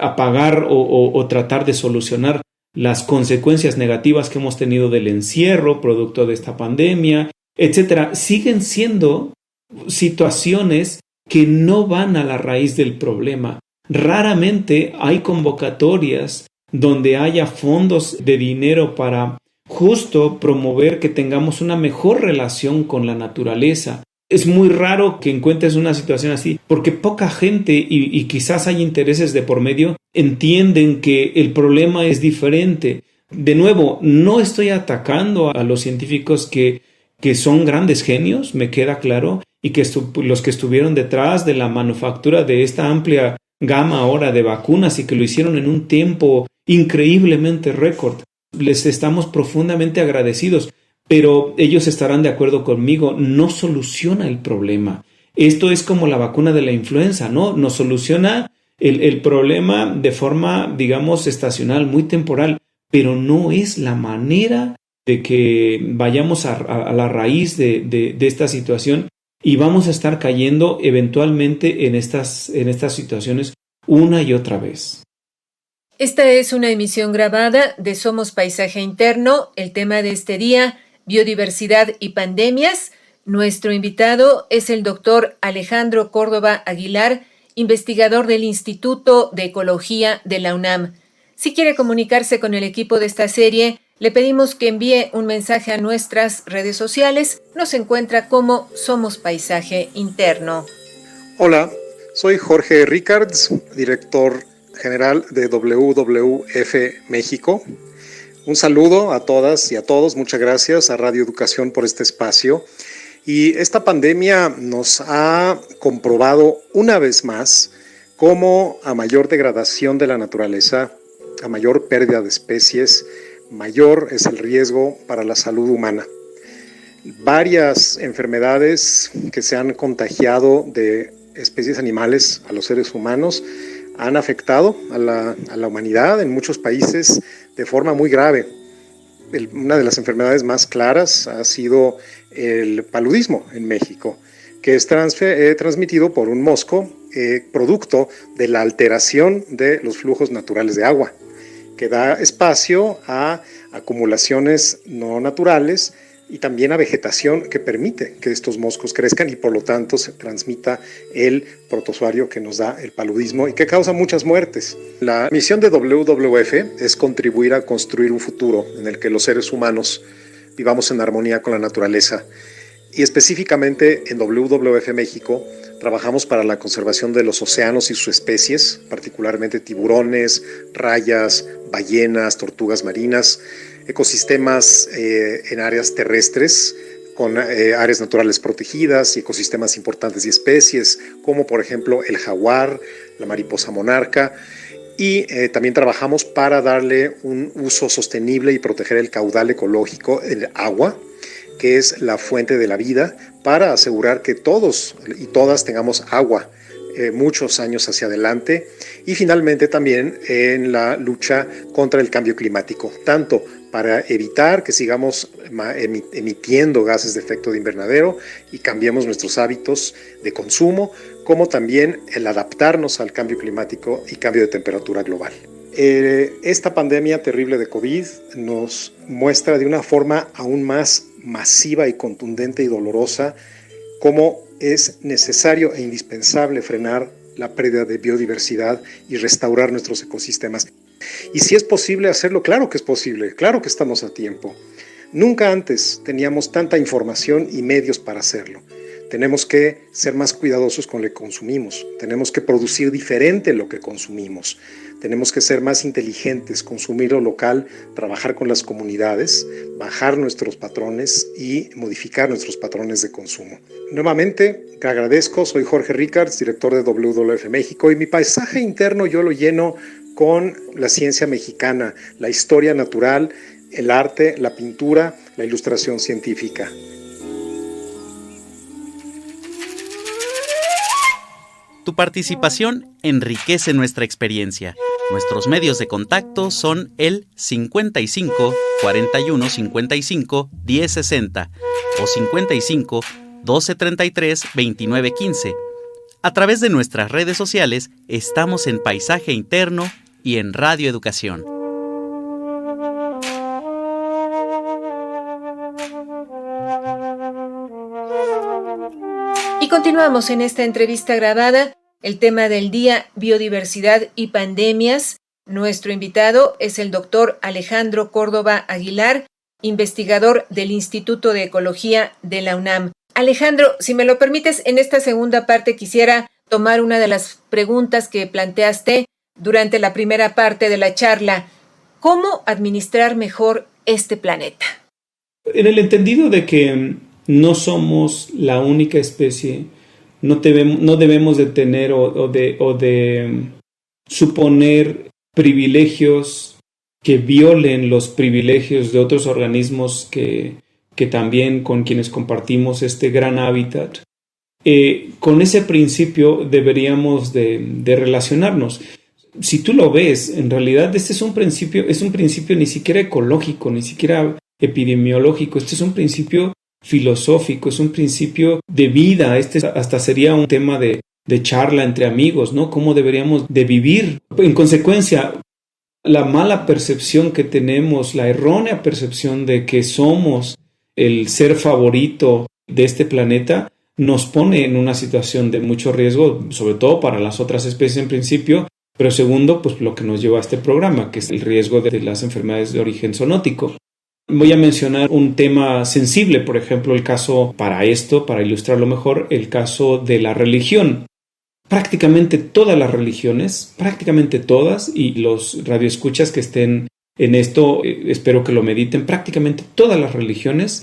apagar o tratar de solucionar las consecuencias negativas que hemos tenido del encierro, producto de esta pandemia, etcétera. Siguen siendo situaciones que no van a la raíz del problema. Raramente hay convocatorias donde haya fondos de dinero para justo promover que tengamos una mejor relación con la naturaleza. Es muy raro que encuentres una situación así, porque poca gente, y quizás hay intereses de por medio, entienden que el problema es diferente. De nuevo, no estoy atacando a los científicos que son grandes genios, me queda claro, y que los que estuvieron detrás de la manufactura de esta amplia gama ahora de vacunas y que lo hicieron en un tiempo increíblemente récord. Les estamos profundamente agradecidos. Pero ellos estarán de acuerdo conmigo, no soluciona el problema. Esto es como la vacuna de la influenza, ¿no? Nos soluciona el problema de forma, digamos, estacional, muy temporal, pero no es la manera de que vayamos a la raíz de esta situación y vamos a estar cayendo eventualmente en estas situaciones una y otra vez. Esta es una emisión grabada de Somos Paisaje Interno. El tema de este día: biodiversidad y pandemias. Nuestro invitado es el doctor Alejandro Córdoba Aguilar, investigador del Instituto de Ecología de la UNAM. Si quiere comunicarse con el equipo de esta serie, le pedimos que envíe un mensaje a nuestras redes sociales. Nos encuentra como Somos Paisaje Interno. Hola, soy Jorge Ricards, director general de WWF México. Un saludo a todas y a todos, muchas gracias a Radio Educación por este espacio. Y esta pandemia nos ha comprobado una vez más cómo a mayor degradación de la naturaleza, a mayor pérdida de especies, mayor es el riesgo para la salud humana. Varias enfermedades que se han contagiado de especies animales a los seres humanos han afectado a la humanidad en muchos países de forma muy grave. Una de las enfermedades más claras ha sido el paludismo en México, que es transmitido por un mosco, producto de la alteración de los flujos naturales de agua, que da espacio a acumulaciones no naturales y también a vegetación que permite que estos moscos crezcan y por lo tanto se transmita el protozoario que nos da el paludismo y que causa muchas muertes. La misión de WWF es contribuir a construir un futuro en el que los seres humanos vivamos en armonía con la naturaleza. Y específicamente en WWF México trabajamos para la conservación de los océanos y sus especies, particularmente tiburones, rayas, ballenas, tortugas marinas, ecosistemas en áreas terrestres con áreas naturales protegidas y ecosistemas importantes y especies como por ejemplo el jaguar, la mariposa monarca, y también trabajamos para darle un uso sostenible y proteger el caudal ecológico del agua, que es la fuente de la vida, para asegurar que todos y todas tengamos agua muchos años hacia adelante, y finalmente también en la lucha contra el cambio climático, tanto para evitar que sigamos emitiendo gases de efecto de invernadero y cambiemos nuestros hábitos de consumo, como también el adaptarnos al cambio climático y cambio de temperatura global. Esta pandemia terrible de COVID nos muestra de una forma aún más masiva y contundente y dolorosa cómo es necesario e indispensable frenar la pérdida de biodiversidad y restaurar nuestros ecosistemas. Y si es posible hacerlo, claro que es posible, claro que estamos a tiempo. Nunca antes teníamos tanta información y medios para hacerlo. Tenemos que ser más cuidadosos con lo que consumimos, tenemos que producir diferente lo que consumimos, tenemos que ser más inteligentes, consumir lo local, trabajar con las comunidades, bajar nuestros patrones y modificar nuestros patrones de consumo. Nuevamente, te agradezco, soy Jorge Ricards, director de WWF México, y mi paisaje interno yo lo lleno con la ciencia mexicana, la historia natural, el arte, la pintura, la ilustración científica. Tu participación enriquece nuestra experiencia. Nuestros medios de contacto son el 55 41 55 10 60 o 55 12 33 29 15. A través de nuestras redes sociales estamos en Paisaje Interno y en Radio Educación. Y continuamos en esta entrevista grabada. El tema del día: biodiversidad y pandemias. Nuestro invitado es el doctor Alejandro Córdoba Aguilar, investigador del Instituto de Ecología de la UNAM. Alejandro, si me lo permites, en esta segunda parte quisiera tomar una de las preguntas que planteaste durante la primera parte de la charla. ¿Cómo administrar mejor este planeta? En el entendido de que no somos la única especie, no debemos de tener o de suponer privilegios que violen los privilegios de otros organismos que también con quienes compartimos este gran hábitat. Con ese principio deberíamos de relacionarnos. Si tú lo ves, en realidad este es un principio ni siquiera ecológico, ni siquiera epidemiológico, este es un principio filosófico, es un principio de vida, este hasta sería un tema de charla entre amigos, ¿no? ¿Cómo deberíamos de vivir? En consecuencia, la mala percepción que tenemos, la errónea percepción de que somos el ser favorito de este planeta, nos pone en una situación de mucho riesgo, sobre todo para las otras especies en principio, pero segundo, pues lo que nos lleva a este programa, que es el riesgo de las enfermedades de origen zoonótico. Voy a mencionar un tema sensible, por ejemplo, el caso para ilustrarlo mejor, el caso de la religión. Prácticamente todas las religiones, prácticamente todas, y los radioescuchas que estén en esto, espero que lo mediten, prácticamente todas las religiones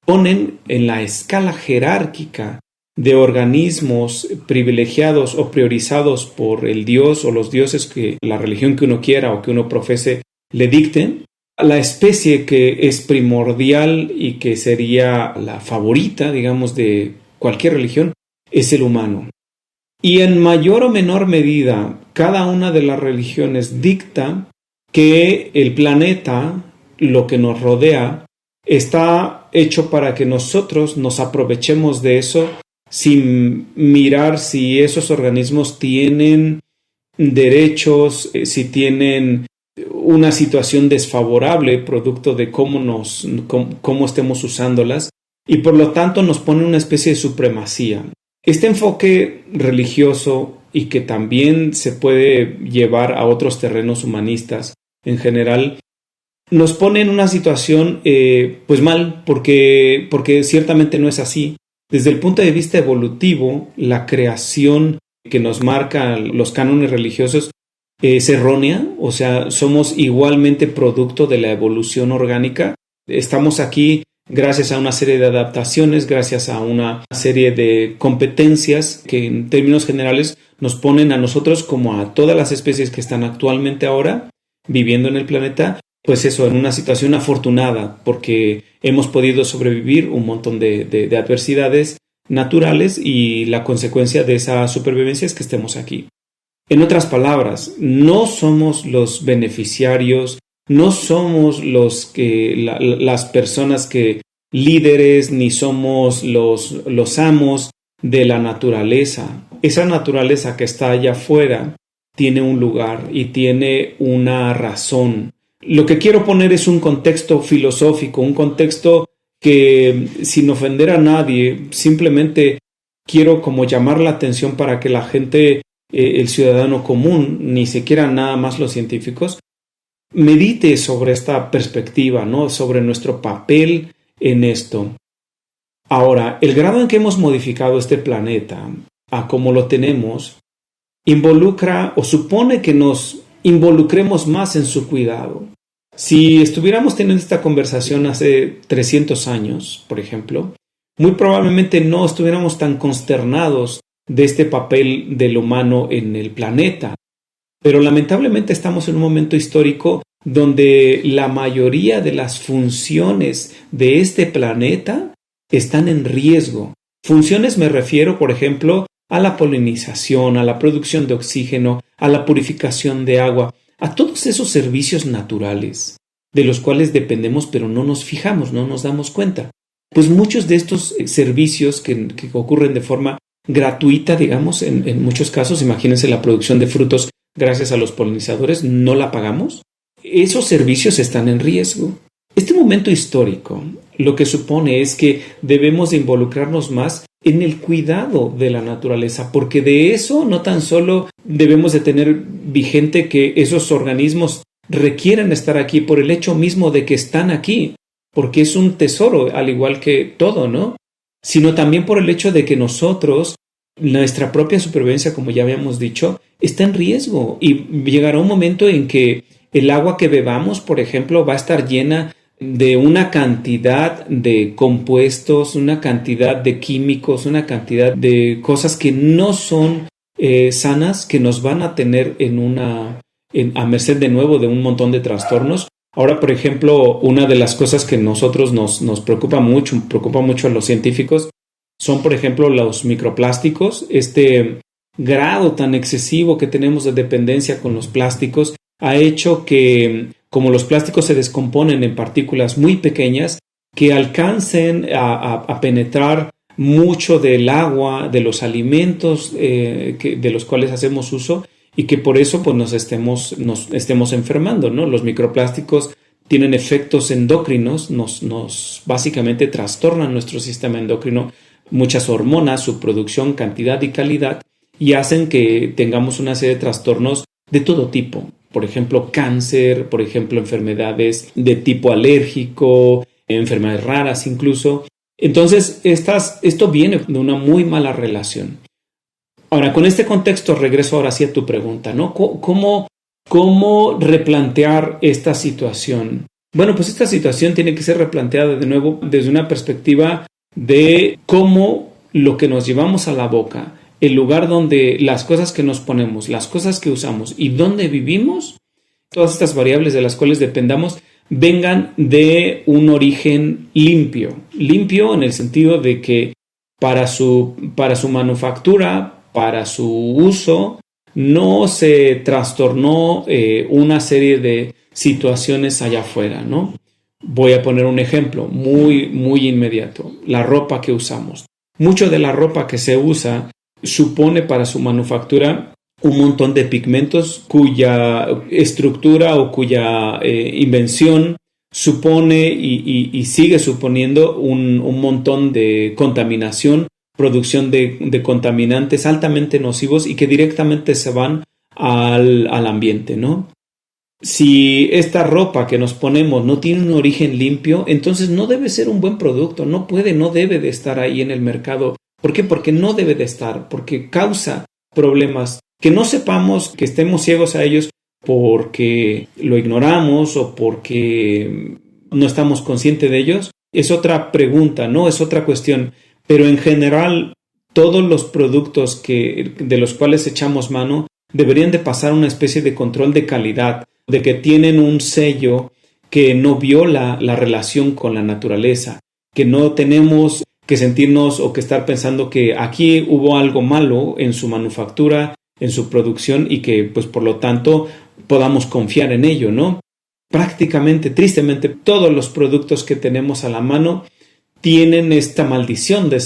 ponen en la escala jerárquica de organismos privilegiados o priorizados por el Dios o los dioses que la religión que uno quiera o que uno profese le dicten, la especie que es primordial y que sería la favorita, digamos, de cualquier religión, es el humano. Y en mayor o menor medida, cada una de las religiones dicta que el planeta, lo que nos rodea, está hecho para que nosotros nos aprovechemos de eso sin mirar si esos organismos tienen derechos, si tienen una situación desfavorable producto de cómo estemos usándolas, y por lo tanto nos pone una especie de supremacía. Este enfoque religioso, y que también se puede llevar a otros terrenos humanistas en general, nos pone en una situación pues mal, porque ciertamente no es así. Desde el punto de vista evolutivo, la creación que nos marca los cánones religiosos es errónea, o sea, somos igualmente producto de la evolución orgánica. Estamos aquí gracias a una serie de adaptaciones, gracias a una serie de competencias que en términos generales nos ponen a nosotros como a todas las especies que están actualmente ahora viviendo en el planeta, pues eso, en una situación afortunada, porque hemos podido sobrevivir un montón de adversidades naturales y la consecuencia de esa supervivencia es que estemos aquí. En otras palabras, no somos los beneficiarios, no somos las personas líderes, ni somos los amos de la naturaleza. Esa naturaleza que está allá afuera tiene un lugar y tiene una razón. Lo que quiero poner es un contexto filosófico, un contexto que, sin ofender a nadie, simplemente quiero como llamar la atención para que la gente, el ciudadano común, ni siquiera nada más los científicos, medite sobre esta perspectiva, ¿no? Sobre nuestro papel en esto. Ahora, el grado en que hemos modificado este planeta a como lo tenemos, involucra o supone que nos involucremos más en su cuidado. Si estuviéramos teniendo esta conversación hace 300 años, por ejemplo, muy probablemente no estuviéramos tan consternados de este papel del humano en el planeta. Pero lamentablemente estamos en un momento histórico donde la mayoría de las funciones de este planeta están en riesgo. Funciones me refiero, por ejemplo, a la polinización, a la producción de oxígeno, a la purificación de agua, a todos esos servicios naturales de los cuales dependemos pero no nos fijamos, no nos damos cuenta. Pues muchos de estos servicios que ocurren de forma gratuita, digamos, en muchos casos, imagínense la producción de frutos gracias a los polinizadores, no la pagamos. Esos servicios están en riesgo. Este momento histórico lo que supone es que debemos de involucrarnos más en el cuidado de la naturaleza, porque de eso no tan solo debemos de tener vigente que esos organismos requieren estar aquí por el hecho mismo de que están aquí, porque es un tesoro, al igual que todo, ¿no? Sino también por el hecho de que nosotros, nuestra propia supervivencia, como ya habíamos dicho, está en riesgo y llegará un momento en que el agua que bebamos, por ejemplo, va a estar llena de una cantidad de compuestos, una cantidad de químicos, una cantidad de cosas que no son sanas, que nos van a tener a merced de nuevo de un montón de trastornos. Ahora, por ejemplo, una de las cosas que nosotros nos preocupa mucho a los científicos, son, por ejemplo, los microplásticos. Este grado tan excesivo que tenemos de dependencia con los plásticos ha hecho que, como los plásticos se descomponen en partículas muy pequeñas, que alcancen a penetrar mucho del agua, de los alimentos de los cuales hacemos uso, y que por eso pues, nos estemos enfermando, ¿no? Los microplásticos tienen efectos endocrinos, nos básicamente trastornan nuestro sistema endocrino, muchas hormonas, su producción, cantidad y calidad, y hacen que tengamos una serie de trastornos de todo tipo. Por ejemplo, cáncer, por ejemplo, enfermedades de tipo alérgico, enfermedades raras incluso. Entonces, esto viene de una muy mala relación. Ahora, con este contexto, regreso ahora sí a tu pregunta, ¿no? ¿Cómo replantear esta situación? Bueno, pues esta situación tiene que ser replanteada de nuevo desde una perspectiva de cómo lo que nos llevamos a la boca, el lugar donde las cosas que nos ponemos, las cosas que usamos y dónde vivimos, todas estas variables de las cuales dependamos, vengan de un origen limpio. Limpio en el sentido de que para su manufactura, para su uso, no se trastornó una serie de situaciones allá afuera, ¿no? Voy a poner un ejemplo muy, muy inmediato. La ropa que usamos. Mucho de la ropa que se usa supone para su manufactura un montón de pigmentos cuya estructura o cuya invención supone y sigue suponiendo un montón de contaminación, producción de contaminantes altamente nocivos y que directamente se van al ambiente, ¿no? Si esta ropa que nos ponemos no tiene un origen limpio, entonces no debe ser un buen producto, no debe de estar ahí en el mercado. ¿Por qué? Porque no debe de estar, porque causa problemas. Que no sepamos, que estemos ciegos a ellos porque lo ignoramos o porque no estamos conscientes de ellos, es otra pregunta, ¿no? Es otra cuestión. Pero en general, todos los productos de los cuales echamos mano deberían de pasar una especie de control de calidad, de que tienen un sello que no viola la relación con la naturaleza, que no tenemos que sentirnos o que estar pensando que aquí hubo algo malo en su manufactura, en su producción y que pues por lo tanto podamos confiar en ello, ¿no? Prácticamente, tristemente, todos los productos que tenemos a la mano tienen esta maldición de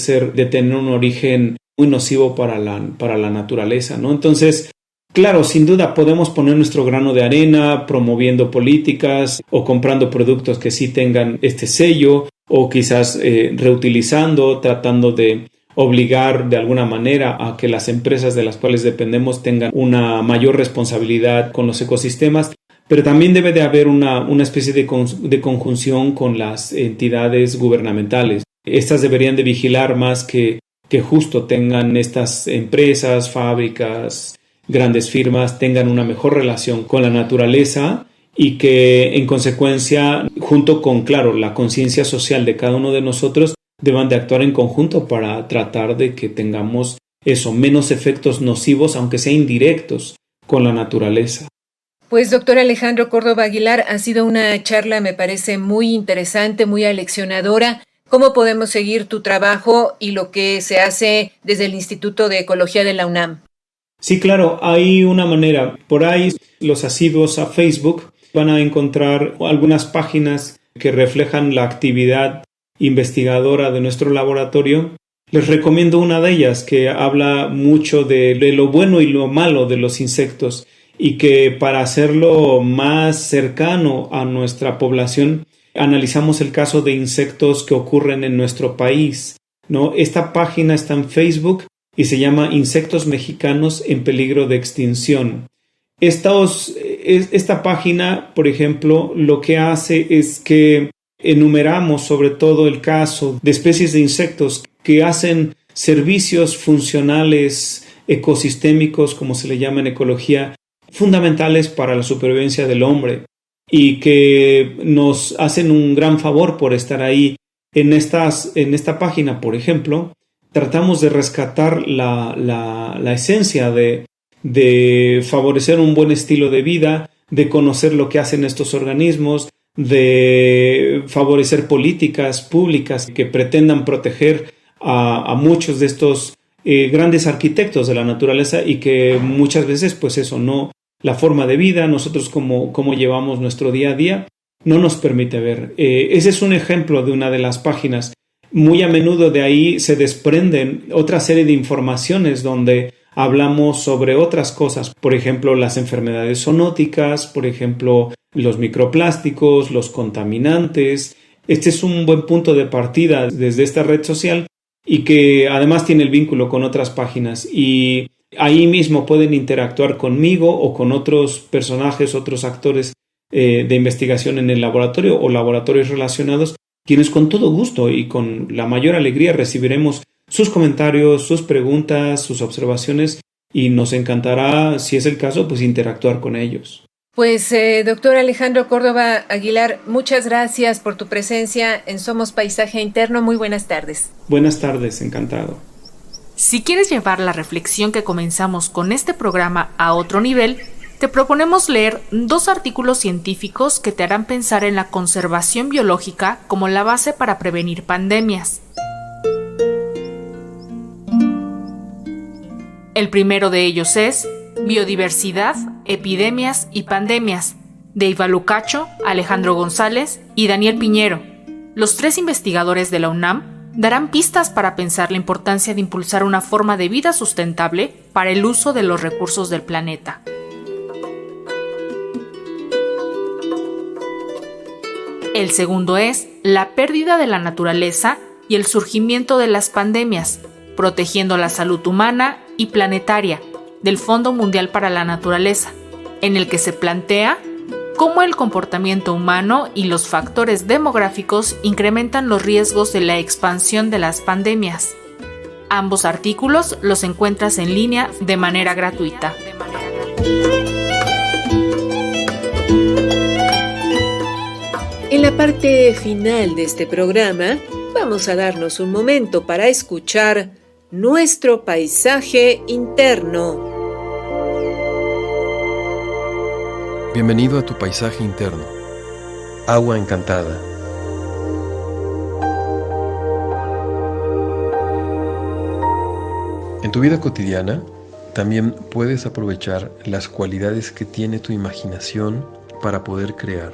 tener un origen muy nocivo para la naturaleza, ¿no? Entonces, claro, sin duda podemos poner nuestro grano de arena promoviendo políticas o comprando productos que sí tengan este sello o quizás reutilizando, tratando de obligar de alguna manera a que las empresas de las cuales dependemos tengan una mayor responsabilidad con los ecosistemas, pero también debe de haber una especie de conjunción con las entidades gubernamentales. Estas deberían de vigilar más que justo tengan estas empresas, fábricas, grandes firmas, tengan una mejor relación con la naturaleza y que en consecuencia, junto con, claro, la conciencia social de cada uno de nosotros, deban de actuar en conjunto para tratar de que tengamos menos efectos nocivos, aunque sean indirectos, con la naturaleza. Pues doctor Alejandro Córdoba Aguilar, ha sido una charla, me parece muy interesante, muy aleccionadora. ¿Cómo podemos seguir tu trabajo y lo que se hace desde el Instituto de Ecología de la UNAM? Sí, claro, hay una manera. Por ahí los asiduos a Facebook van a encontrar algunas páginas que reflejan la actividad investigadora de nuestro laboratorio. Les recomiendo una de ellas que habla mucho de lo bueno y lo malo de los insectos y que para hacerlo más cercano a nuestra población analizamos el caso de insectos que ocurren en nuestro país, ¿no? Esta página está en Facebook y se llama Insectos Mexicanos en Peligro de Extinción. Esta página, por ejemplo, lo que hace es que enumeramos sobre todo el caso de especies de insectos que hacen servicios funcionales ecosistémicos, como se le llama en ecología, fundamentales para la supervivencia del hombre y que nos hacen un gran favor por estar ahí. En esta página, por ejemplo, tratamos de rescatar la esencia de favorecer un buen estilo de vida, de conocer lo que hacen estos organismos, de favorecer políticas públicas que pretendan proteger a muchos de estos grandes arquitectos de la naturaleza y que muchas veces, pues eso, no, la forma de vida, nosotros cómo llevamos nuestro día a día, no nos permite ver. Ese es un ejemplo de una de las páginas. Muy a menudo de ahí se desprenden otra serie de informaciones donde hablamos sobre otras cosas, por ejemplo, las enfermedades zoonóticas, por ejemplo, los microplásticos, los contaminantes. Este es un buen punto de partida desde esta red social y que además tiene el vínculo con otras páginas y ahí mismo pueden interactuar conmigo o con otros personajes, otros actores de investigación en el laboratorio o laboratorios relacionados, quienes con todo gusto y con la mayor alegría recibiremos sus comentarios, sus preguntas, sus observaciones y nos encantará, si es el caso, pues interactuar con ellos. Pues, doctor Alejandro Córdoba Aguilar, muchas gracias por tu presencia en Somos Paisaje Interno. Muy buenas tardes. Buenas tardes, encantado. Si quieres llevar la reflexión que comenzamos con este programa a otro nivel, te proponemos leer 2 artículos científicos que te harán pensar en la conservación biológica como la base para prevenir pandemias. El primero de ellos es Biodiversidad, Epidemias y Pandemias, de Iva Lucacho, Alejandro González y Daniel Piñero. Los 3 investigadores de la UNAM darán pistas para pensar la importancia de impulsar una forma de vida sustentable para el uso de los recursos del planeta. El segundo es La pérdida de la naturaleza y el surgimiento de las pandemias, protegiendo la salud humana y planetaria, del Fondo Mundial para la Naturaleza, en el que se plantea cómo el comportamiento humano y los factores demográficos incrementan los riesgos de la expansión de las pandemias. Ambos artículos los encuentras en línea de manera gratuita. En la parte final de este programa, vamos a darnos un momento para escuchar Nuestro Paisaje Interno. Bienvenido a tu paisaje interno. Agua encantada. En tu vida cotidiana, también puedes aprovechar las cualidades que tiene tu imaginación para poder crear.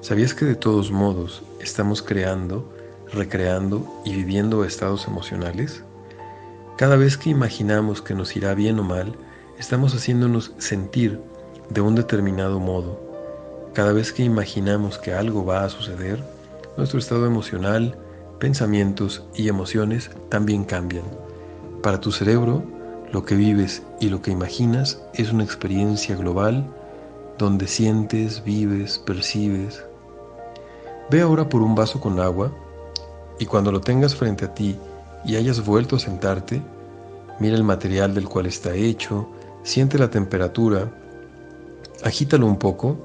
¿Sabías que de todos modos estamos creando, recreando y viviendo estados emocionales? Cada vez que imaginamos que nos irá bien o mal, estamos haciéndonos sentir de un determinado modo. Cada vez que imaginamos que algo va a suceder, nuestro estado emocional, pensamientos y emociones también cambian. Para tu cerebro, lo que vives y lo que imaginas es una experiencia global donde sientes, vives, percibes. Ve ahora por un vaso con agua y cuando lo tengas frente a ti y hayas vuelto a sentarte, mira el material del cual está hecho, siente la temperatura, agítalo un poco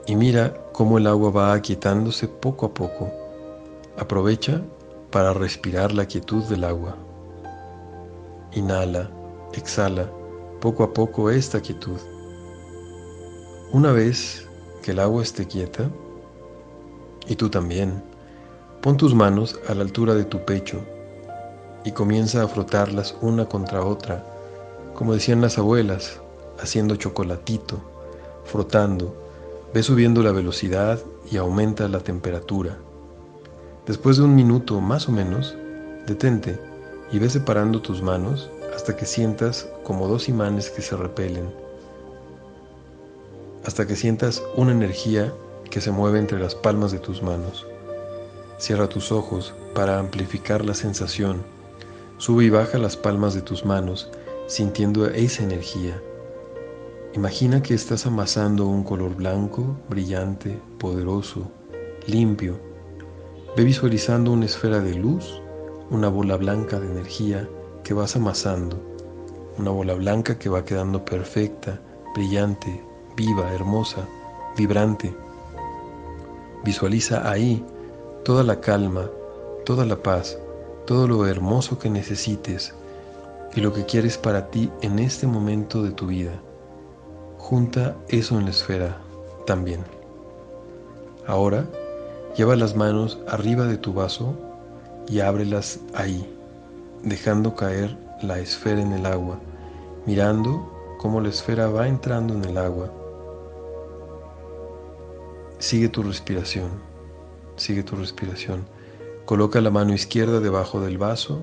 y mira cómo el agua va aquietándose poco a poco. Aprovecha para respirar la quietud del agua. Inhala, exhala poco a poco esta quietud. Una vez que el agua esté quieta, y tú también, pon tus manos a la altura de tu pecho y comienza a frotarlas una contra otra, como decían las abuelas, haciendo chocolatito, frotando. Ve subiendo la velocidad y aumenta la temperatura. Después de 1 minuto más o menos, detente y ve separando tus manos hasta que sientas como 2 imanes que se repelen, hasta que sientas una energía que se mueve entre las palmas de tus manos. Cierra tus ojos para amplificar la sensación. Sube y baja las palmas de tus manos, sintiendo esa energía. Imagina que estás amasando un color blanco, brillante, poderoso, limpio, Ve visualizando una esfera de luz, una bola blanca de energía que vas amasando, una bola blanca que va quedando perfecta, brillante, viva, hermosa, vibrante. Visualiza ahí toda la calma, toda la paz, todo lo hermoso que necesites y lo que quieres para ti en este momento de tu vida. Junta eso en la esfera también. Ahora, lleva las manos arriba de tu vaso y ábrelas ahí, dejando caer la esfera en el agua, mirando cómo la esfera va entrando en el agua. Sigue tu respiración, sigue tu respiración. Coloca la mano izquierda debajo del vaso,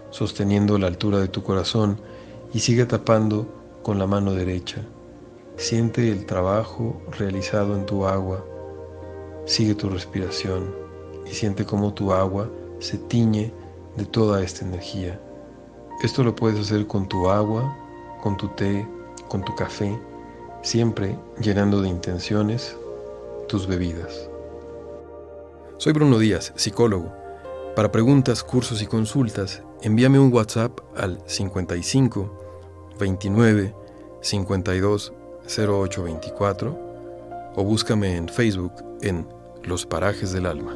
sosteniendo la altura de tu corazón, y sigue tapando con la mano derecha. Siente el trabajo realizado en tu agua. Sigue tu respiración y siente cómo tu agua se tiñe de toda esta energía. Esto lo puedes hacer con tu agua, con tu té, con tu café, siempre llenando de intenciones tus bebidas. Soy Bruno Díaz, psicólogo. Para preguntas, cursos y consultas, envíame un WhatsApp al 55 29 52 08 24 o búscame en Facebook en Los Parajes del Alma.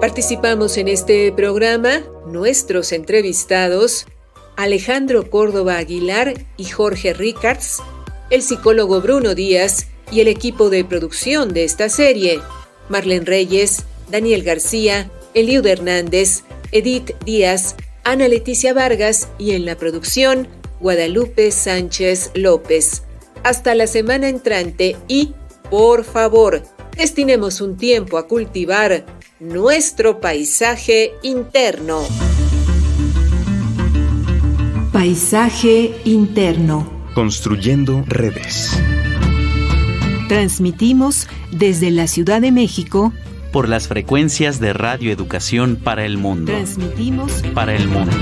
Participamos en este programa nuestros entrevistados Alejandro Córdoba Aguilar y Jorge Ricards, el psicólogo Bruno Díaz y el equipo de producción de esta serie, Marlene Reyes, Daniel García, Eliud Hernández, Edith Díaz, Ana Leticia Vargas y en la producción, Guadalupe Sánchez López. Hasta la semana entrante y, por favor, destinemos un tiempo a cultivar nuestro paisaje interno. Paisaje interno. Construyendo redes. Transmitimos desde la Ciudad de México por las frecuencias de Radio Educación para el Mundo. Transmitimos para el mundo.